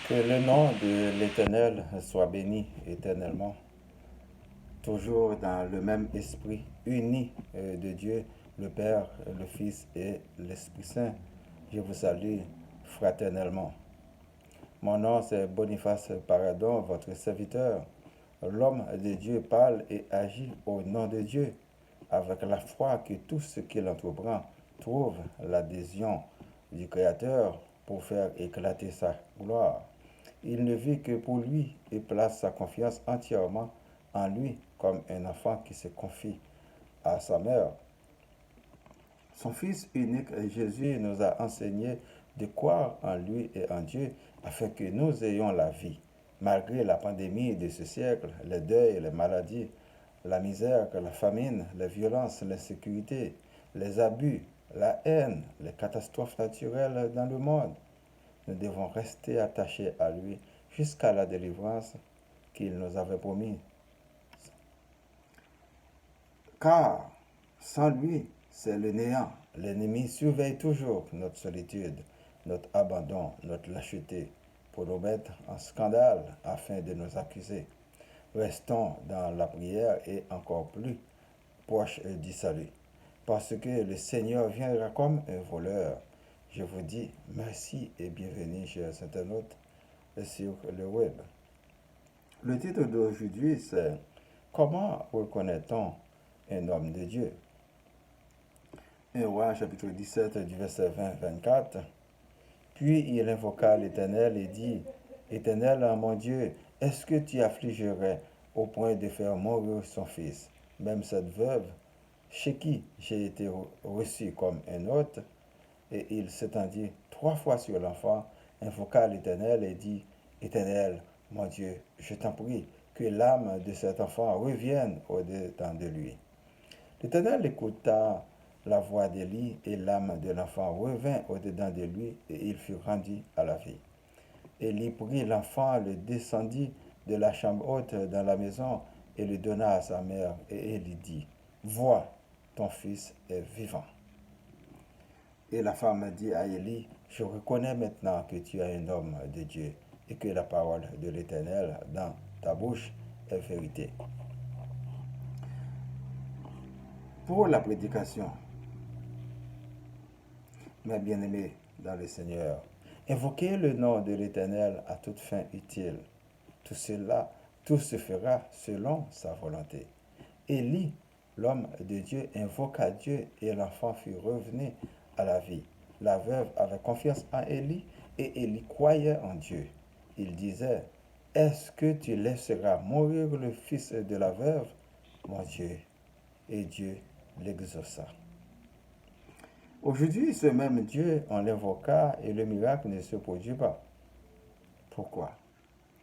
Que le nom de l'Éternel soit béni éternellement, toujours dans le même esprit, uni de Dieu, le Père, le Fils et l'Esprit Saint. Je vous salue fraternellement. Mon nom c'est Boniface Paradon, votre serviteur. L'homme de Dieu parle et agit au nom de Dieu, avec la foi que tout ce qu'il entreprend trouve l'adhésion du Créateur pour faire éclater sa gloire. Il ne vit que pour lui et place sa confiance entièrement en lui comme un enfant qui se confie à sa mère. Son Fils unique, Jésus, nous a enseigné de croire en lui et en Dieu afin que nous ayons la vie. Malgré la pandémie de ce siècle, les deuils, les maladies, la misère, la famine, les violences, l'insécurité, les abus, la haine, les catastrophes naturelles dans le monde, nous devons rester attachés à lui jusqu'à la délivrance qu'il nous avait promis. Car sans lui, c'est le néant. L'ennemi surveille toujours notre solitude, notre abandon, notre lâcheté, pour nous mettre en scandale afin de nous accuser. Restons dans la prière et encore plus proche du salut. Parce que le Seigneur viendra comme un voleur. Je vous dis merci et bienvenue, chers internautes, sur le web. Le titre d'aujourd'hui, c'est Comment reconnaît-on un homme de Dieu? 1 Roi, chapitre 17, du verset 20-24. Puis il invoqua l'Éternel et dit, Éternel, mon Dieu, est-ce que tu affligerais au point de faire mourir son fils, même cette veuve, chez qui j'ai été reçu comme un hôte? Et il s'étendit 3 fois sur l'enfant, invoqua l'Éternel et dit, Éternel, mon Dieu, je t'en prie, que l'âme de cet enfant revienne au-dedans de lui. L'Éternel écouta la voix d'Élie et l'âme de l'enfant revint au-dedans de lui et il fut rendu à la vie. Élie prit l'enfant, le descendit de la chambre haute dans la maison et le donna à sa mère. Et Élie dit, vois, ton fils est vivant. Et la femme dit à Élie, je reconnais maintenant que tu es un homme de Dieu et que la parole de l'Éternel dans ta bouche est vérité. Pour la prédication, mes bien-aimés dans le Seigneur, invoquez le nom de l'Éternel à toute fin utile. Tout se fera selon sa volonté. Élie, l'homme de Dieu, invoqua Dieu et l'enfant fut revenu à la vie. La veuve avait confiance en Élie et Élie croyait en Dieu. Il disait, est-ce que tu laisseras mourir le fils de la veuve, mon Dieu? Et Dieu l'exauça. Aujourd'hui, ce même Dieu, on l'invoqua et le miracle ne se produit pas. Pourquoi?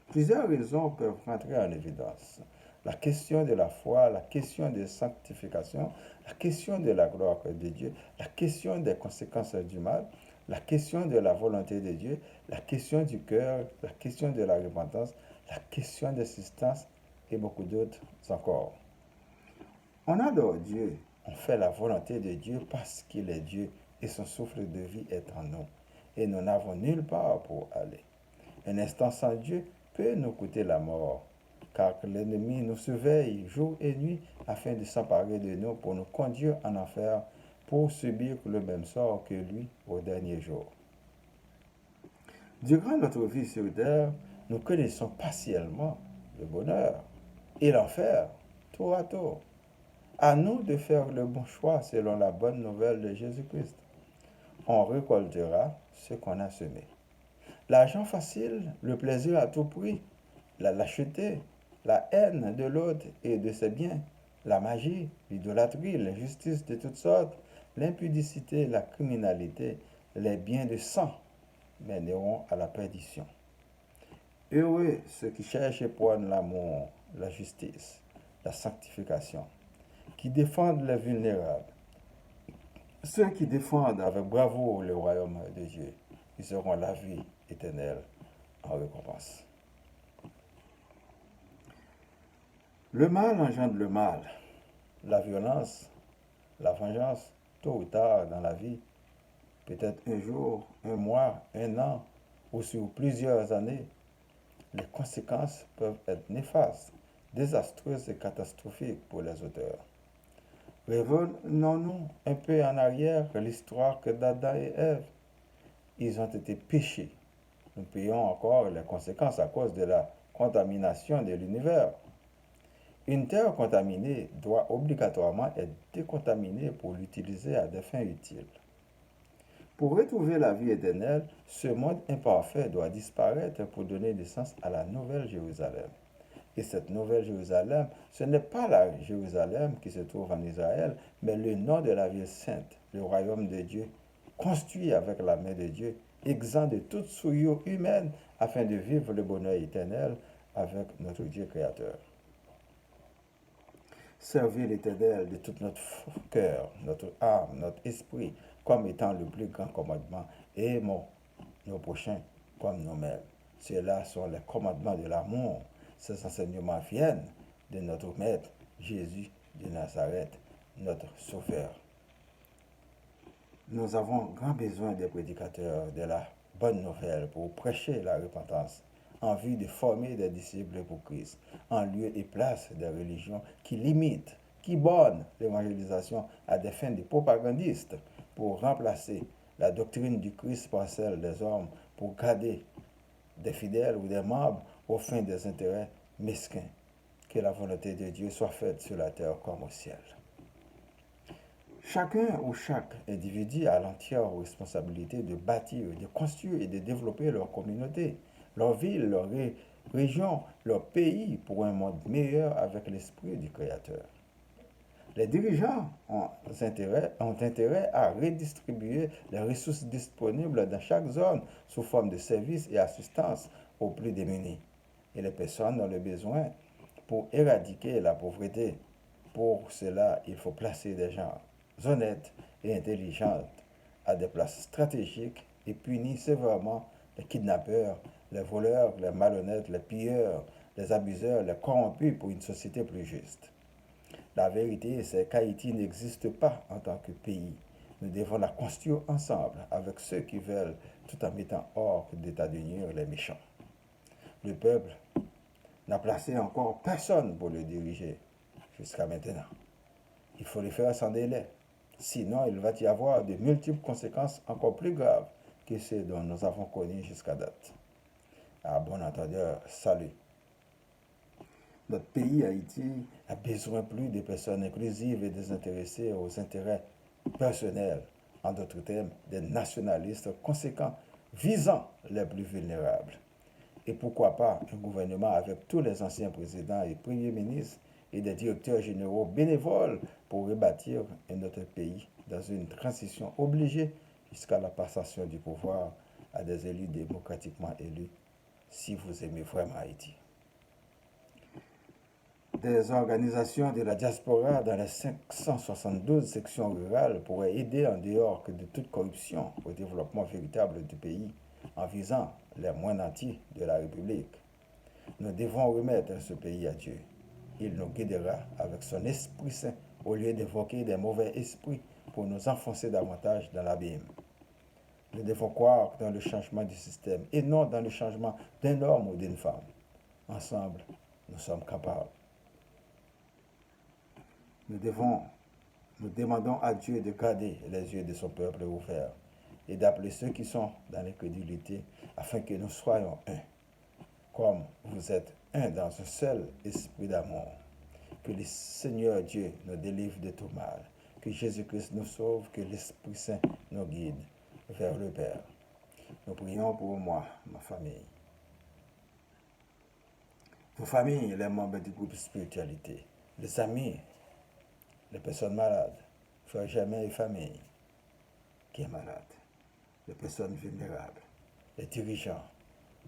Plusieurs raisons peuvent rentrer en évidence. La question de la foi, la question de sanctification, la question de la gloire de Dieu, la question des conséquences du mal, la question de la volonté de Dieu, la question du cœur, la question de la repentance, la question d'assistance et beaucoup d'autres encore. On adore Dieu, on fait la volonté de Dieu parce qu'il est Dieu et son souffle de vie est en nous. Et nous n'avons nulle part pour aller. Un instant sans Dieu peut nous coûter la mort, car l'ennemi nous surveille jour et nuit afin de s'emparer de nous pour nous conduire en enfer pour subir le même sort que lui au dernier jour. Durant notre vie sur terre, nous connaissons partiellement le bonheur et l'enfer, tour à tour. À nous de faire le bon choix selon la bonne nouvelle de Jésus-Christ. On récoltera ce qu'on a semé. L'argent facile, le plaisir à tout prix, la lâcheté, la haine de l'autre et de ses biens, la magie, l'idolâtrie, l'injustice de toutes sortes, l'impudicité, la criminalité, les biens de sang mèneront à la perdition. Heureux ceux qui cherchent et prônent l'amour, la justice, la sanctification, qui défendent les vulnérables, ceux qui défendent avec bravoure le royaume de Dieu, ils auront la vie éternelle en récompense. Le mal engendre le mal. La violence, la vengeance, tôt ou tard dans la vie, peut-être un jour, un mois, un an, ou sur plusieurs années, les conséquences peuvent être néfastes, désastreuses et catastrophiques pour les auteurs. Revenons-nous un peu en arrière à l'histoire que d'Adam et Ève. Ils ont été péchés. Nous payons encore les conséquences à cause de la contamination de l'univers. Une terre contaminée doit obligatoirement être décontaminée pour l'utiliser à des fins utiles. Pour retrouver la vie éternelle, ce monde imparfait doit disparaître pour donner naissance à la nouvelle Jérusalem. Et cette nouvelle Jérusalem, ce n'est pas la Jérusalem qui se trouve en Israël, mais le nom de la ville sainte, le royaume de Dieu, construit avec la main de Dieu, exempt de toute souillure humaine, afin de vivre le bonheur éternel avec notre Dieu créateur. Servir l'Éternel de tout notre cœur, notre âme, notre esprit, comme étant le plus grand commandement, et aimons nos prochains comme nous-mêmes. Ceux-là sont les commandements de l'amour. Ces enseignements viennent de notre Maître, Jésus de Nazareth, notre Sauveur. Nous avons grand besoin des prédicateurs de la bonne nouvelle pour prêcher la repentance, en vue de former des disciples pour Christ, en lieu et place des religions qui limitent, qui bornent l'évangélisation à des fins de propagandistes, pour remplacer la doctrine du Christ par celle des hommes, pour garder des fidèles ou des membres aux fins des intérêts mesquins. Que la volonté de Dieu soit faite sur la terre comme au ciel. Chacun ou chaque individu a l'entière responsabilité de bâtir, de construire et de développer leur communauté, leur ville, leur région, leur pays pour un monde meilleur avec l'esprit du Créateur. Les dirigeants ont intérêt à redistribuer les ressources disponibles dans chaque zone sous forme de services et assistance aux plus démunis. Et les personnes ont le besoin pour éradiquer la pauvreté. Pour cela, il faut placer des gens honnêtes et intelligents à des places stratégiques et punir sévèrement les kidnappeurs, les voleurs, les malhonnêtes, les pilleurs, les abuseurs, les corrompus pour une société plus juste. La vérité, c'est qu'Haïti n'existe pas en tant que pays. Nous devons la construire ensemble avec ceux qui veulent, tout en mettant hors d'état de nuire les méchants. Le peuple n'a placé encore personne pour le diriger jusqu'à maintenant. Il faut le faire sans délai. Sinon, il va y avoir de multiples conséquences encore plus graves que celles dont nous avons connues jusqu'à date. À bon entendeur, salut. Notre pays, Haïti, a besoin plus de personnes inclusives et désintéressées aux intérêts personnels. En d'autres termes, des nationalistes conséquents visant les plus vulnérables. Et pourquoi pas un gouvernement avec tous les anciens présidents et premiers ministres et des directeurs généraux bénévoles pour rebâtir notre pays dans une transition obligée jusqu'à la passation du pouvoir à des élus démocratiquement élus, si vous aimez vraiment Haïti. Des organisations de la diaspora dans les 572 sections rurales pourraient aider en dehors que de toute corruption au développement véritable du pays en visant les moins nantis de la République. Nous devons remettre ce pays à Dieu. Il nous guidera avec son Esprit Saint au lieu d'évoquer des mauvais esprits pour nous enfoncer davantage dans l'abîme. Nous devons croire dans le changement du système et non dans le changement d'un homme ou d'une femme. Ensemble, nous sommes capables. Nous demandons à Dieu de garder les yeux de son peuple ouverts et d'appeler ceux qui sont dans l'incrédulité afin que nous soyons un, comme vous êtes un dans un seul esprit d'amour. Que le Seigneur Dieu nous délivre de tout mal, que Jésus-Christ nous sauve, que l'Esprit Saint nous guide vers le Père. Nous prions pour moi, ma famille. Vos familles, les membres du groupe spiritualité, les amis, les personnes malades, frères germains et famille qui est malade, les personnes vulnérables, les dirigeants,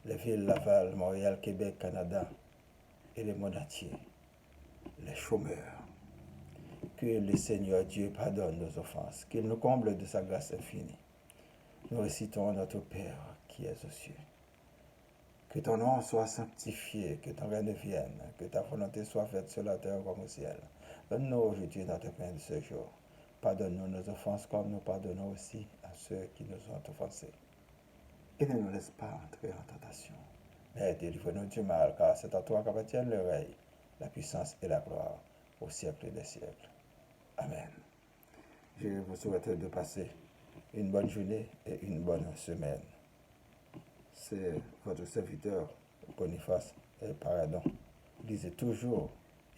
les villes Laval, Montréal, Québec, Canada et le monde entier, les chômeurs. Que le Seigneur Dieu pardonne nos offenses, qu'il nous comble de sa grâce infinie. Nous récitons notre Père qui es aux cieux. Que ton nom soit sanctifié, que ton règne vienne, que ta volonté soit faite sur la terre comme au ciel. Donne-nous aujourd'hui notre pain de ce jour. Pardonne-nous nos offenses comme nous pardonnons aussi à ceux qui nous ont offensés. et ne nous laisse pas entrer en tentation. Mais délivre-nous du mal, car c'est à toi qu'appartiennent le règne, la puissance et la gloire, au siècle des siècles. Amen. Je vous souhaite de passer une bonne journée et une bonne semaine. C'est votre serviteur, Boniface Paradon. Lisez toujours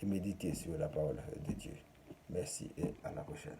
et méditez sur la parole de Dieu. Merci et à la prochaine.